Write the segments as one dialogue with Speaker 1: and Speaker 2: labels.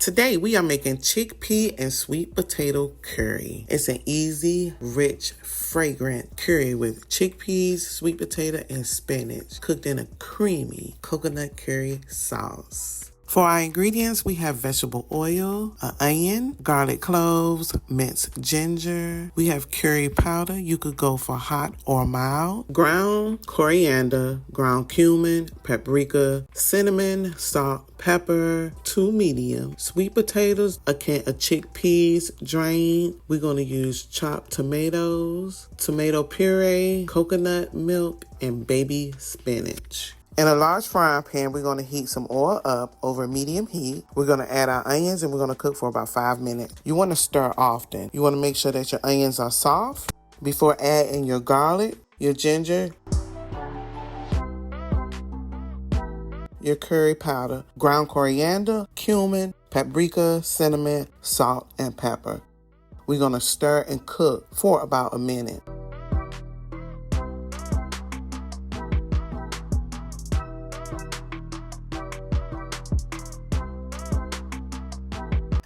Speaker 1: Today we are making chickpea and sweet potato curry. It's an easy, rich, fragrant curry with chickpeas, sweet potato, and spinach cooked in a creamy coconut curry sauce. For our ingredients, we have vegetable oil, an onion, garlic cloves, minced ginger. We have curry powder. You could go for hot or mild. Ground coriander, ground cumin, paprika, cinnamon, salt, pepper, 2 medium, sweet potatoes, a can of chickpeas drained. We're going to use chopped tomatoes, tomato puree, coconut milk, and baby spinach. In a large frying pan, we're going to heat some oil up over medium heat. We're going to add our onions and we're going to cook for about 5 minutes. You want to stir often. You want to make sure that your onions are soft before adding your garlic, your ginger, your curry powder, ground coriander, cumin, paprika, cinnamon, salt, and pepper. We're going to stir and cook for about a minute.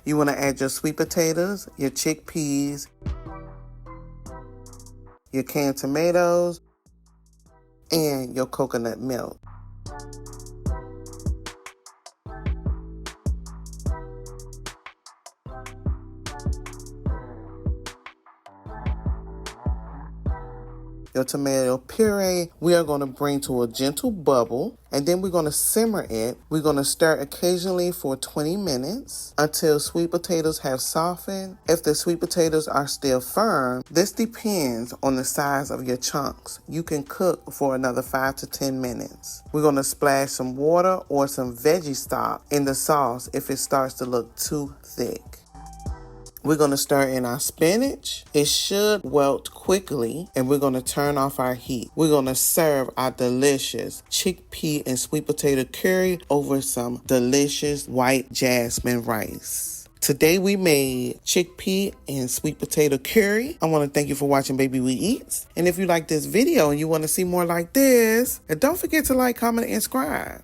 Speaker 1: You want to add your sweet potatoes, your chickpeas, your canned tomatoes, and your coconut milk. Your tomato puree, we are going to bring to a gentle bubble, and then we're going to simmer it. We're going to stir occasionally for 20 minutes until sweet potatoes have softened. If the sweet potatoes are still firm, this depends on the size of your chunks. You can cook for another 5 to 10 minutes. We're going to splash some water or some veggie stock in the sauce if it starts to look too thick. We're going to stir in our spinach. It should wilt quickly, and we're going to turn off our heat. We're going to serve our delicious chickpea and sweet potato curry over some delicious white jasmine rice. Today we made chickpea and sweet potato curry. I want to thank you for watching Baby We Eats. And if you like this video and you want to see more like this, don't forget to like, comment, and subscribe.